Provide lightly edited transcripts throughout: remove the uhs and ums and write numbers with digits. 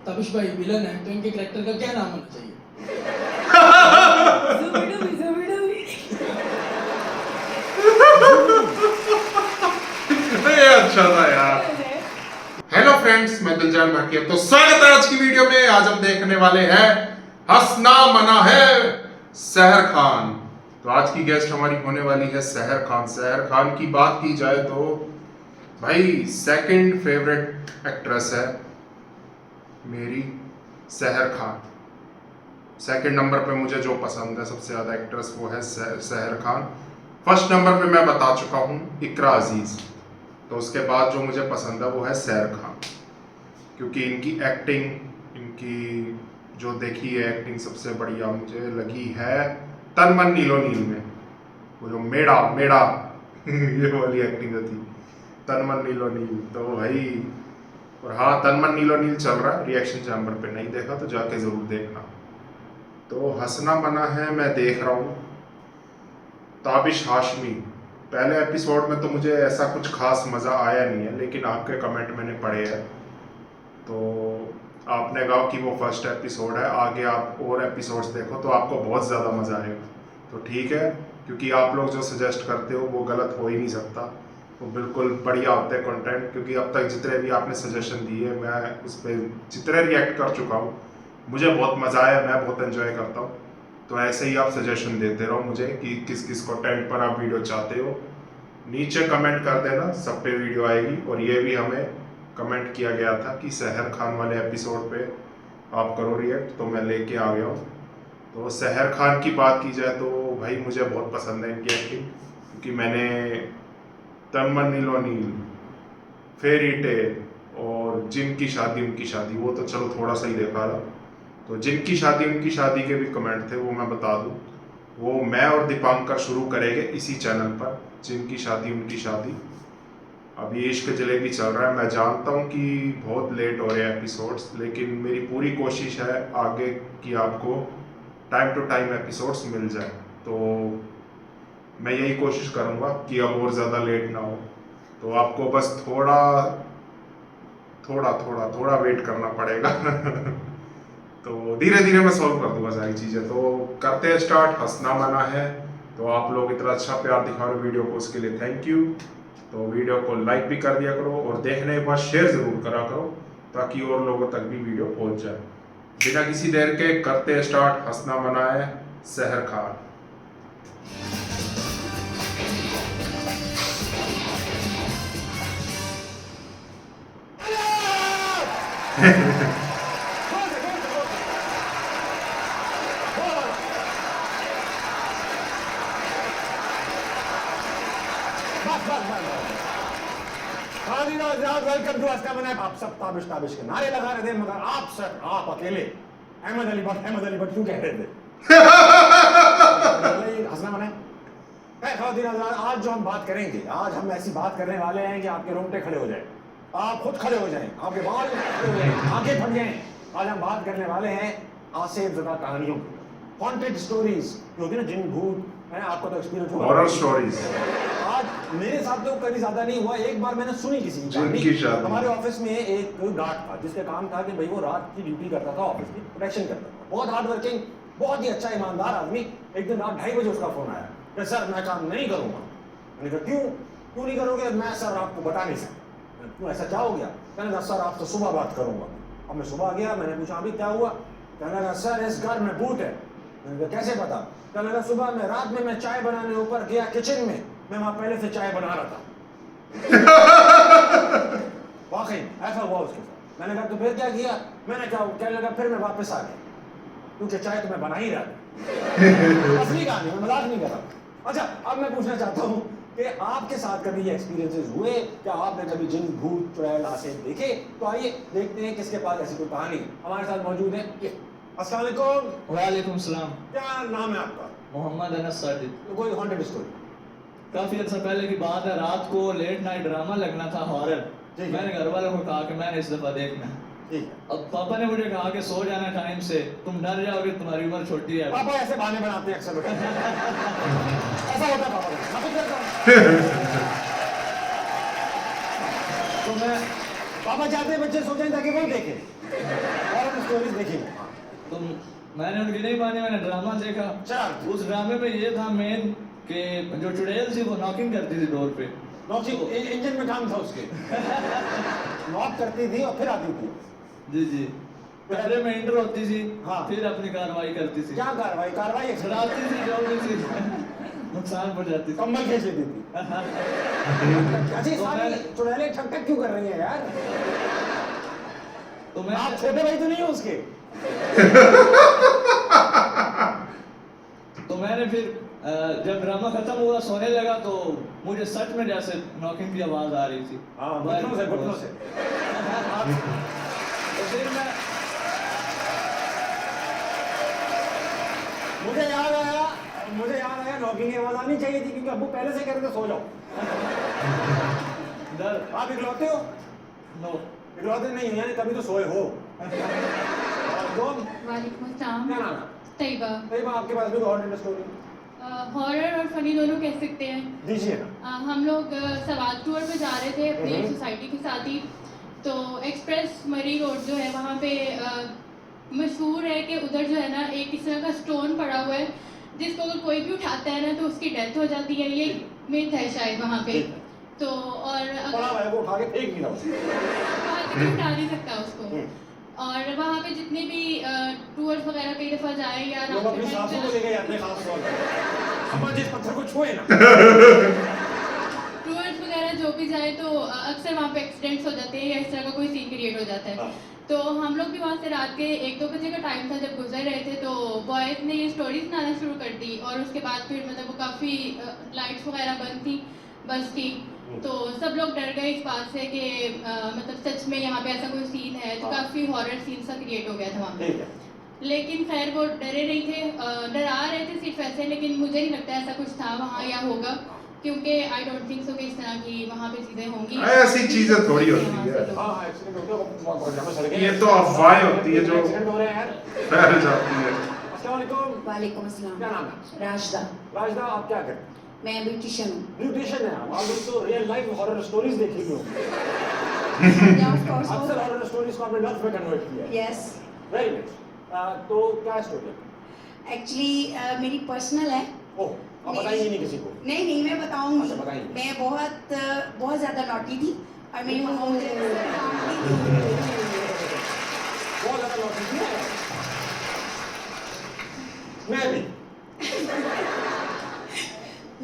तबिश भाई विलन है तो इनके कैरेक्टर का क्या नाम होना चाहिए? ज़ुबिडुबी, ज़ुबिडुबी। ये अच्छा था यार। हेलो फ्रेंड्स, मैं दिलजान भाटिया। तो स्वागत है आज की वीडियो में। आज हम देखने वाले हैं हंसना मना है सहर खान। तो आज की गेस्ट हमारी होने वाली है सहर खान। सहर खान की बात की जाए तो भाई सेकंड फेवरेट एक्ट्रेस है मेरी सहर खान। सेकंड नंबर पे मुझे जो पसंद है सबसे ज़्यादा एक्ट्रेस वो है सहर खान। फर्स्ट नंबर पे मैं बता चुका हूँ इकरा अजीज़। तो उसके बाद जो मुझे पसंद है वो है सहर खान, क्योंकि इनकी एक्टिंग, इनकी जो देखी है एक्टिंग सबसे बढ़िया मुझे लगी है तन मन नीलो नील में। वो जो मेड़ा मेड़ा ये वाली एक्टिंग जो थी तन मन नीलो नील, तो भाई। और हाँ, तन मन नीलो नील चल रहा है रिएक्शन चैम्बर पे, नहीं देखा तो जाके ज़रूर देखना। तो हंसना मना है मैं देख रहा हूँ। ताबिश हाशमी, पहले एपिसोड में तो मुझे ऐसा कुछ खास मज़ा आया नहीं है, लेकिन आपके कमेंट मैंने पढ़े हैं तो आपने कहा कि वो फर्स्ट एपिसोड है, आगे आप और एपिसोड्स देखो तो आपको बहुत ज़्यादा मज़ा आएगा। तो ठीक है, क्योंकि आप लोग जो सजेस्ट करते हो वो गलत हो ही नहीं सकता, वो बिल्कुल बढ़िया होते हैं कंटेंट। क्योंकि अब तक जितने भी आपने सजेशन दिए मैं उस पर जितने रिएक्ट कर चुका हूँ, मुझे बहुत मज़ा आया, मैं बहुत एंजॉय करता हूँ। तो ऐसे ही आप सजेशन देते रहो मुझे कि किस किस कंटेंट पर आप वीडियो चाहते हो। नीचे कमेंट कर देना, सब पे वीडियो आएगी। और ये भी हमें कमेंट किया गया था कि सहर खान वाले एपिसोड पे आप करो रिएक्ट, तो मैं लेके आ गया हूँ। तो सहर खान की बात की जाए तो भाई मुझे बहुत पसंद है इनकी एक्टिंग, क्योंकि मैंने तन मन नीलो नील, फेरी टेल और जिनकी शादी उनकी शादी, वो तो चलो थोड़ा सा ही देखा था। तो जिनकी शादी उनकी शादी के भी कमेंट थे, वो मैं बता दूं, वो मैं और दीपांकर शुरू करेंगे इसी चैनल पर, जिनकी शादी उनकी शादी। अभी इश्क जलेबी चल रहा है, मैं जानता हूँ कि बहुत लेट हो रहे हैं एपिसोड्स, लेकिन मेरी पूरी कोशिश है आगे कि आपको टाइम टू टाइम एपिसोड्स मिल जाए। तो मैं यही कोशिश करूँगा कि अब और ज़्यादा लेट ना हो। तो आपको बस थोड़ा थोड़ा थोड़ा थोड़ा वेट करना पड़ेगा। तो धीरे धीरे मैं सॉल्व कर दूंगा सारी चीज़ें। तो करते हैं स्टार्ट। हंसना मना है। तो आप लोग इतना अच्छा प्यार दिखा रहे हो वीडियो को, उसके लिए थैंक यू। तो वीडियो को लाइक भी कर दिया करो और देखने के बाद शेयर ज़रूर करा करो, ताकि और लोगों तक भी वीडियो पहुंच जाए। बिना किसी देर के करते हैं स्टार्ट। हंसना मना है सहर खान। वेलकम टू हंसना मना है। आप सब ताबिश ताबिश के नारे लगा रहे थे, मगर आप सर, आप अकेले अहमद अली भट्ट क्यों कह रहे थे? हंसना मना है। ख़वातीन हज़रात, आज जो हम बात करेंगे, आज हम ऐसी बात करने वाले हैं कि आपके रोंगटे खड़े हो जाए, आप खुद खड़े हो जाएं, आपके बाल खड़े हो जाएं, आंखें फट जाएं। आज हम बात करने वाले हैं आसिफ ज़दा कहानियों की, हॉन्टेड स्टोरीज जो होती है ना, जिन भूत है। आपको तो एक्सपीरियंस होगा, हॉरर स्टोरीज। आज मेरे साथ तो कभी ज्यादा नहीं हुआ, एक बार मैंने सुनी किसी की जिनकी कहानी। शादी। हमारे ऑफिस में एक गार्ड था जिसका काम था कि भाई वो रात की ड्यूटी करता था, ऑफिस की प्रोटेक्शन करता था, बहुत हार्ड वर्किंग, बहुत ही अच्छा ईमानदार आदमी। एक दिन रात 2:30 बजे उसका फोन आया कि सर मैं काम नहीं करूंगा। मैंने कहा क्यों नहीं करोगे? मैं सर आपको बता नहीं सकता। क्यों, ऐसा क्या हो गया? कहने लगा सर आपसे सुबह बात करूंगा। अब मैं सुबह गया, मैंने पूछा अभी क्या हुआ? कहने लगा सर इस घर में भूत है। मैंने कहा कैसे पता? कहने लगा सुबह में रात में मैं चाय बनाने ऊपर गया किचन में, मैं वहां पहले से चाय बना रहा था। वाकई ऐसा हुआ उसके साथ। मैंने कहा तो फिर क्या किया? मैंने कहा, कहने लगा फिर मैं वापस आ गया, क्योंकि चाय तो मैं बना ही रहा था। असली कहानी, मैं मजाक नहीं कर रहा। अच्छा, अब मैं पूछना चाहता हूँ कि आपके साथ कभी ये एक्सपीरियंसेस हुए? क्या आपने कभी जिन भूत चुड़ैल आसिफ देखे? तो आइए देखते हैं किसके पास ऐसी कोई कहानी। हमारे साथ मौजूद है ये। अस्सलाम वालेकुम। वालेकुम सलाम। क्या नाम है आपका? मोहम्मद अनस साजिद। तो कोई हॉन्टेड स्टोरी? काफी अर्सा पहले की बात है, रात को लेट नाइट ड्रामा लगना था हॉरर। ठीक है। मैंने घर वालों को कहा कि मैंने इस दफा देखना है। ठीक है। अब पापा ने मुझे कहा कि सो जाना टाइम से, तुम डर जाओगे, तुम्हारी उम्र छोटी है। पापा ऐसे बहाने बनाते हैं अक्सर बेटा। ऐसा होता है पापा का। मैं कुछ करता हूँ। तो मैं पापा चाहते हैं बच्चे सो जाएं ताकि वो देखें। स्टोरीज देखी हैं। हाँ। तो मैंने उनकी नहीं मानी, मैंने ड्रामा देखा। शरारती। उस ड्रामे में ये था मेन कि जो चुड़ैल थी वो नॉकिंग करती थी डोर पे। नॉकिंग इंजन में काम था उसके। नॉक करती थी और फिर आती थी। जी जी, पहले में इंटर होती थी, हाँ। फिर अपनी कार्रवाई करती थी। क्या कार्रवाई? कार्रवाई डराती थी जो भी थी, नुकसान पहुंचाती थी। कम्बल खींच लेती थी। अच्छी सारी चुड़ैलें ठक ठक क्यों कर रही हैं यार? तो मैं आप छोटे भाई तो नहीं हो उसके? तो मैंने फिर जब ड्रामा खत्म हुआ सोने लगा तो मुझे सच में जैसे नॉकिंग की आवाज आ रही थी। हाँ, घुटनों से, घुटनों से। तो फिर मैं मुझे याद आया नॉकिंग की आवाज आनी चाहिए थी, क्योंकि अब्बू पहले से कह रहे थे सो जाओ। डर आप इकलौते हो? नो इकलौते नहीं हो, यानी कभी तो सोए हो। और तुम? वालेकुम अस्सलाम। क्या नाम है? तैयबा। तैयबा, आपके पास भी हॉरर स्टोरी हॉरर और फनी दोनों कह सकते हैं। दीजिए ना। हम लोग सवाल टूर पे जा रहे थे अपनी हम्म। सोसाइटी के साथ ही। तो एक्सप्रेस मरी रोड जो है वहाँ पे मशहूर है कि उधर जो है ना एक इस तरह का स्टोन पड़ा हुआ है जिसको अगर कोई भी उठाता है ना तो उसकी डेथ हो जाती है। ये मिथ है शायद वहाँ पे। तो और पड़ा हुआ है, वो उठा के फेंक नहीं रहा। वहाँ से कोई उठा नहीं सकता उसको। हम्म। और वहाँ पे जितने भी टूर्स वगैरह कई दफ़ा जाए या लोग रात अपनी के सासू टाइम को पे- लेके जाते हैं खास तौर पर। अम्मा जिस पत्थर को छुए ना। टूर्स वगैरह जो भी जाए तो अक्सर वहाँ पे एक्सीडेंट्स हो जाते हैं या इस तरह का कोई सीन क्रिएट हो जाता है। हाँ। तो हम लोग भी वहाँ से रात के 1-2 बजे का टाइम था जब गुजर रहे थे, तो बॉयज़ ने ये स्टोरीज सुनाना शुरू कर दी। और उसके बाद फिर मतलब वो काफ़ी लाइट्स वगैरह बंद थी बस की। तो सब लोग डर गए इस बात से कि मतलब सच में यहाँ पे ऐसा कोई सीन है। तो हाँ। काफ़ी हॉरर सीन सा क्रिएट हो गया था वहाँ पे। ठीक है। लेकिन खैर वो डरे नहीं थे, डरा रहे थे सिर्फ ऐसे। लेकिन मुझे नहीं लगता ऐसा कुछ था वहाँ या होगा, क्योंकि आई डोंट थिंक सो कि इस तरह की वहाँ पे चीज़ें होंगी। ऐसी चीजें थोड़ी होती वहाँ है। से लोग। हाँ, एक्सीडेंट होते हैं, बहुत जगह सड़कें ये तो अफवाहें होती है जो एक्सीडेंट हो रहे हैं यार। फैल जाती है। अस्सलाम वालेकुम। वालेकुम अस्सलाम। क्या नाम है? राशिदा। राजदा, आप क्या करते हैं? मैं ब्यूटिशियन हूँ। ब्यूटिशियन है आप लोग तो रियल लाइफ हॉरर स्टोरीज देखी होंगी। Yeah, of course. अक्सर हॉरर स्टोरीज को आपने लफ्ज में कन्वर्ट किया है। Yes. Very nice. तो क्या स्टोरी है? Actually मेरी पर्सनल है। ओह, आप बताइए नहीं किसी को। नहीं मैं बताऊंगी। अच्छा, बताइए। मैं बहुत ज़्यादा नॉटी थी और मेरी मम्मा मुझे बहुत ज़्यादा लॉसी थी। मैं भी।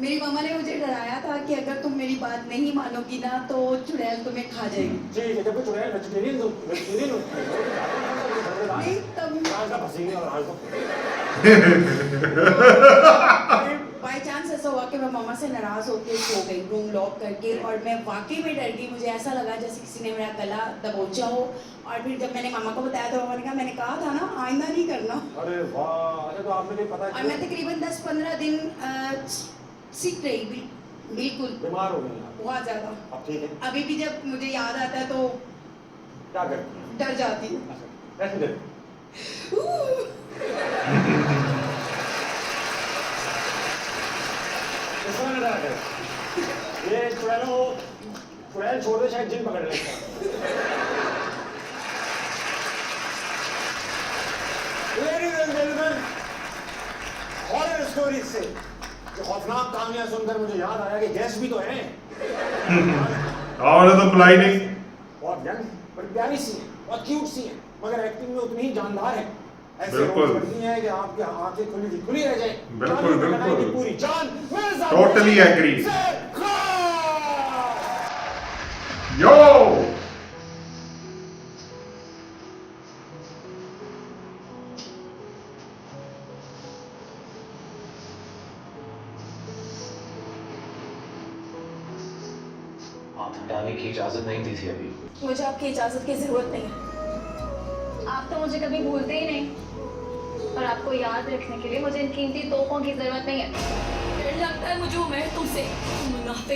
मेरी मम्मा ने मुझे डराया था कि अगर तुम मेरी बात नहीं मानोगी ना तो चुड़ैल तुम्हें खा जाएगी। ठीक है, जब कोई चुड़ैल वेजिटेरियन होती है नहीं तब राजदा फंसेगी और राजदा बाई चांस ऐसा हुआ कि मैं मम्मा से नाराज होकर सो गई रूम लॉक करके। और मैं वाकई में डर गई। मुझे ऐसा लगा जैसे किसी ने मेरा गला दबोचा हो। और फिर जब मैंने मामा को बताया तो मामा ने कहा मैंने कहा था ना आइंदा नहीं करना। अरे वाह, अरे तो आपने भी पता और मैं तकरीबन 10-15 दिन सीख रही बिल्कुल बीमार हो गई आप। बहुत ज़्यादा। अब ठीक है, अभी भी जब मुझे याद आता है तो क्या करती हैं? डर जाती हूँ। अच्छा, ऐसे डर। इसको मैंने डरा कर। ये चुड़ैल छोड़ दे, शायद जिन पकड़ लेता। Ladies and gentlemen, horror stories से जो खौफनाक कहानियां सुनकर मुझे याद आया कि गेस्ट भी तो हैं। और तो बुलाई नहीं। बहुत यंग, बड़ी प्यारी सी हैं, बहुत क्यूट सी हैं, मगर एक्टिंग में उतनी ही जानदार है। ऐसे बिल्कुल। रोल करती हैं कि आपकी आंखें खुली रह जाए। बिल्कुल, बिल्कुल। पूरी जान मिर्जा Totally agree. से खान। यो आप हटाने की इजाजत नहीं दी थी अभी। मुझे आपकी इजाज़त की ज़रूरत नहीं है। आप तो मुझे कभी भूलते ही नहीं और आपको याद रखने के लिए मुझे इन कीमती तोहफों की जरूरत नहीं है। डर लगता है मुझे उमर तुमसे, मुनाफिक।